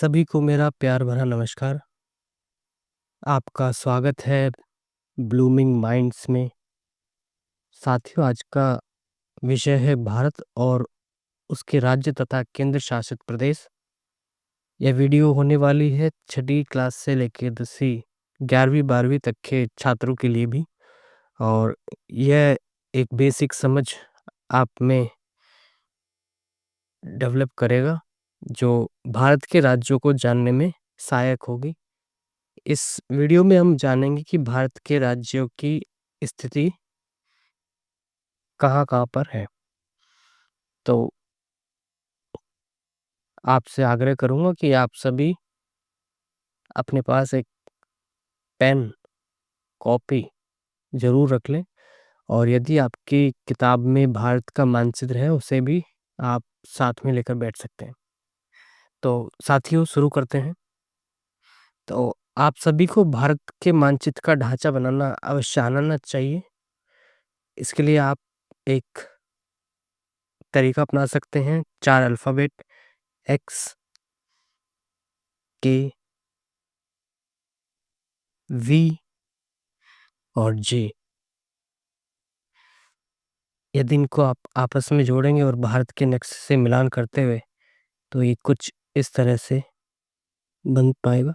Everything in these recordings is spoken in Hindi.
सभी को मेरा प्यार भरा नमस्कार। आपका स्वागत है ब्लूमिंग माइंड्स में। साथियों, आज का विषय है भारत और उसके राज्य तथा केंद्र शासित प्रदेश। यह वीडियो होने वाली है छठी क्लास से लेकर 10वीं 11वीं 12वीं तक के छात्रों के लिए भी, और यह एक बेसिक समझ आप में डेवलप करेगा जो भारत के राज्यों को जानने में सहायक होगी। इस वीडियो में हम जानेंगे कि भारत के राज्यों की स्थिति कहाँ-कहाँ पर है। तो आपसे आग्रह करूँगा कि आप सभी अपने पास एक पेन, कॉपी ज़रूर रख लें, और यदि आपकी किताब में भारत का मानचित्र है, उसे भी आप साथ में लेकर बैठ सकते हैं। तो साथियों, शुरू करते हैं। तो आप सभी को भारत के मानचित्र का ढाँचा बनाना अवश्य आना चाहिए। इसके लिए आप एक तरीका अपना सकते हैं। 4 अल्फ़ाबेट एक्स, के, वी और जे। यदि इनको आप आपस में जोड़ेंगे और भारत के नक्शे से मिलान करते हुए, तो ये कुछ इस तरह से बन पाएगा।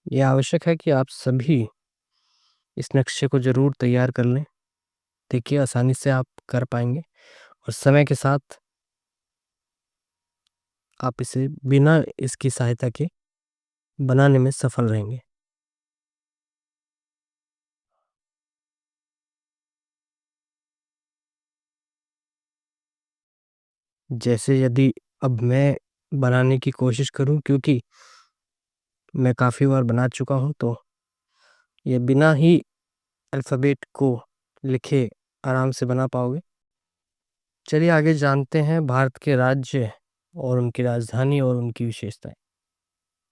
ये आवश्यक है कि आप सभी इस नक्शे को ज़रूर तैयार कर लें। देखिए, आसानी से आप कर पाएँगे और समय के साथ आप इसे बिना इसकी सहायता के बनाने में सफल रहेंगे। जैसे यदि अब मैं बनाने की कोशिश करूँ, क्योंकि मैं काफ़ी बार बना चुका हूँ, तो ये बिना ही अल्फ़ाबेट को लिखे आराम से बना पाओगे। चलिए आगे जानते हैं भारत के राज्य और उनकी राजधानी और उनकी विशेषताएँ।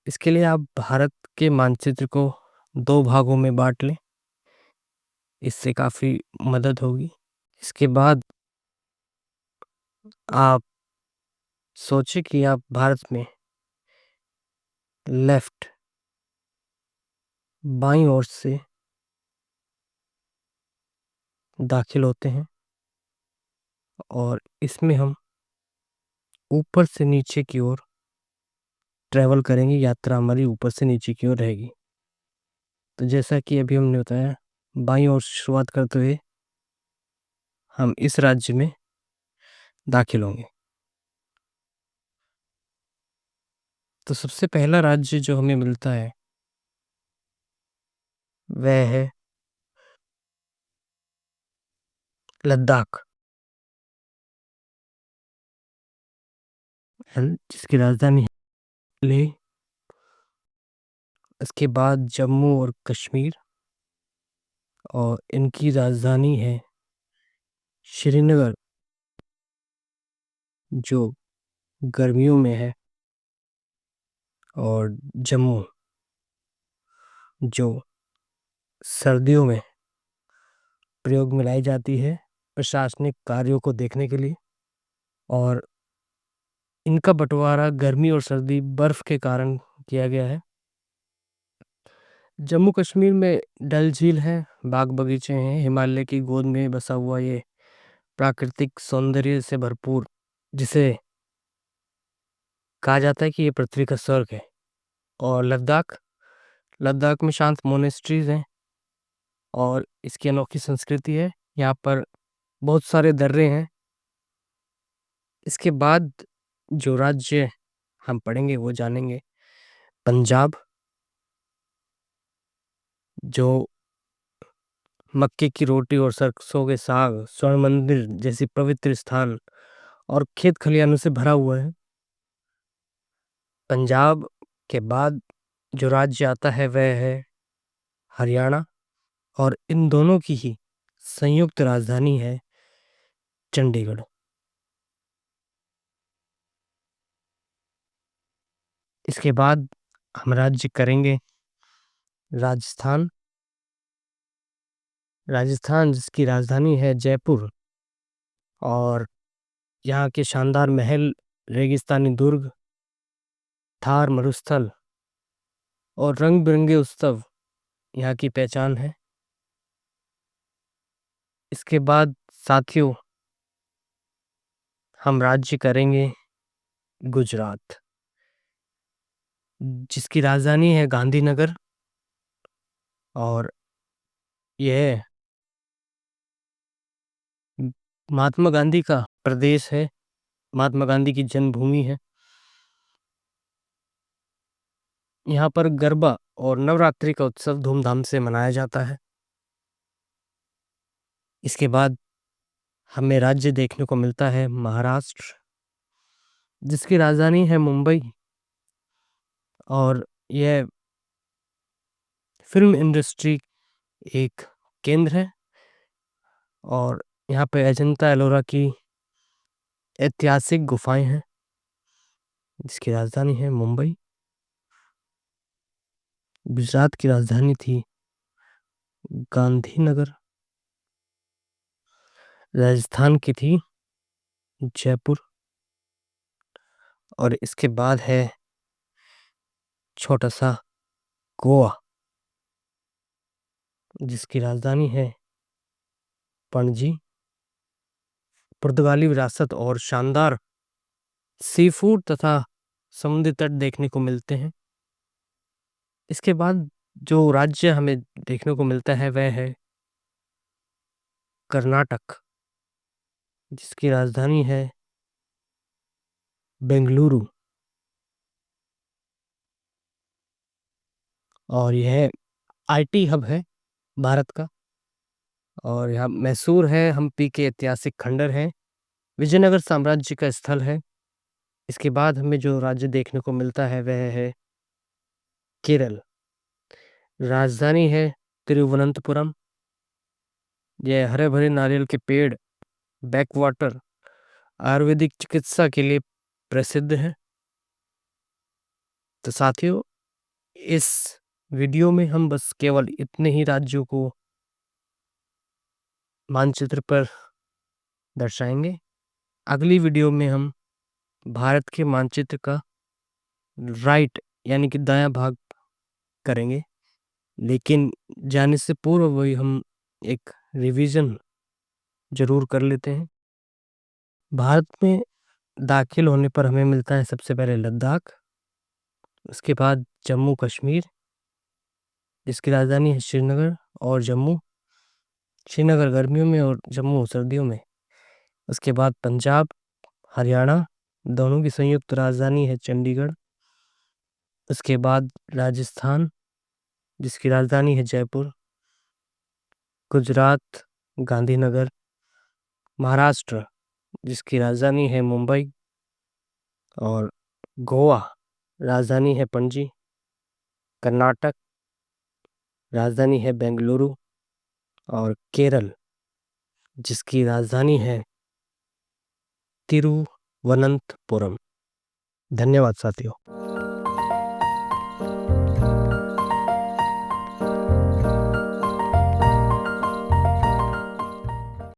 इसके लिए आप भारत के मानचित्र को 2 भागों में बाँट लें, इससे काफ़ी मदद होगी। इसके बाद आप सोचिए कि आप भारत में लेफ्ट बाईं ओर से दाखिल होते हैं, और इसमें हम ऊपर से नीचे की ओर ट्रैवल करेंगे। यात्रा हमारी ऊपर से नीचे की ओर रहेगी। तो जैसा कि अभी हमने बताया, बाईं ओर से शुरुआत करते हुए हम इस राज्य में दाखिल होंगे। तो सबसे पहला राज्य जो हमें मिलता है, वह है लद्दाख, जिसकी राजधानी है लेह। इसके बाद जम्मू और कश्मीर, और इनकी राजधानी है श्रीनगर, जो गर्मियों में है, और जम्मू जो सर्दियों में प्रयोग में लाई जाती है प्रशासनिक कार्यों को देखने के लिए। और इनका बंटवारा गर्मी और सर्दी बर्फ के कारण किया गया है। जम्मू कश्मीर में डल झील है, बाग बगीचे हैं, हिमालय की गोद में बसा हुआ ये प्राकृतिक सौंदर्य से भरपूर, जिसे कहा जाता है कि ये पृथ्वी का स्वर्ग है। और लद्दाख, लद्दाख में शांत मोनेस्ट्रीज हैं और इसकी अनोखी संस्कृति है। यहाँ पर बहुत सारे दर्रे हैं। इसके बाद जो राज्य हम पढ़ेंगे वो जानेंगे पंजाब, जो मक्के की रोटी और सरसों के साग, स्वर्ण मंदिर जैसी पवित्र स्थान और खेत खलिहानों से भरा हुआ है। पंजाब के बाद जो राज्य आता है वह है हरियाणा, और इन दोनों की ही संयुक्त राजधानी है चंडीगढ़। इसके बाद हम राज्य करेंगे राजस्थान। राजस्थान जिसकी राजधानी है जयपुर और यहाँ के शानदार महल, रेगिस्तानी दुर्ग, थार मरुस्थल और रंग-बिरंगे उत्सव यहाँ की पहचान है। इसके बाद साथियों हम राज्य करेंगे गुजरात, जिसकी राजधानी है गांधीनगर और यह महात्मा गांधी का प्रदेश है, महात्मा गांधी की जन्मभूमि है। यहाँ पर गरबा और नवरात्रि का उत्सव धूमधाम से मनाया जाता है। इसके बाद हमें राज्य देखने को मिलता है महाराष्ट्र, जिसकी राजधानी है मुंबई और यह फिल्म इंडस्ट्री एक केंद्र है और यहाँ पे अजंता एलोरा की ऐतिहासिक गुफाएं हैं, जिसकी राजधानी है मुंबई। गुजरात की राजधानी थी गांधीनगर। राजस्थान की थी जयपुर और इसके बाद है छोटा सा गोवा, जिसकी राजधानी है पणजी। पुर्तगाली विरासत और शानदार सी फूड तथा समुद्री तट देखने को मिलते हैं। इसके बाद जो राज्य हमें देखने को मिलता है वह है कर्नाटक, जिसकी राजधानी है बेंगलुरु और यह आईटी हब है भारत का और यहाँ मैसूर है, हम्पी के ऐतिहासिक खंडर है, विजयनगर साम्राज्य का स्थल है। इसके बाद हमें जो राज्य देखने को मिलता है वह है केरल। राजधानी है तिरुवनंतपुरम। यह हरे भरे नारियल के पेड़, बैकवाटर, आयुर्वेदिक चिकित्सा के लिए प्रसिद्ध है। तो साथियों इस वीडियो में हम बस केवल इतने ही राज्यों को मानचित्र पर दर्शाएंगे। अगली वीडियो में हम भारत के मानचित्र का राइट यानी कि दायां भाग करेंगे, लेकिन जाने से पूर्व वही हम एक रिवीजन जरूर कर लेते हैं। भारत में दाखिल होने पर हमें मिलता है सबसे पहले लद्दाख, उसके बाद जम्मू कश्मीर, जिसकी राजधानी है श्रीनगर और जम्मू, श्रीनगर गर्मियों में और जम्मू सर्दियों में। उसके बाद पंजाब, हरियाणा, दोनों की संयुक्त राजधानी है चंडीगढ़। उसके बाद राजस्थान, जिसकी राजधानी है जयपुर, गुजरात, गांधीनगर, महाराष्ट्र, जिसकी राजधानी है मुंबई और गोवा, राजधानी है पणजी, कर्नाटक, राजधानी है बेंगलुरु और केरल, जिसकी राजधानी है तिरुवनंतपुरम। धन्यवाद साथियों।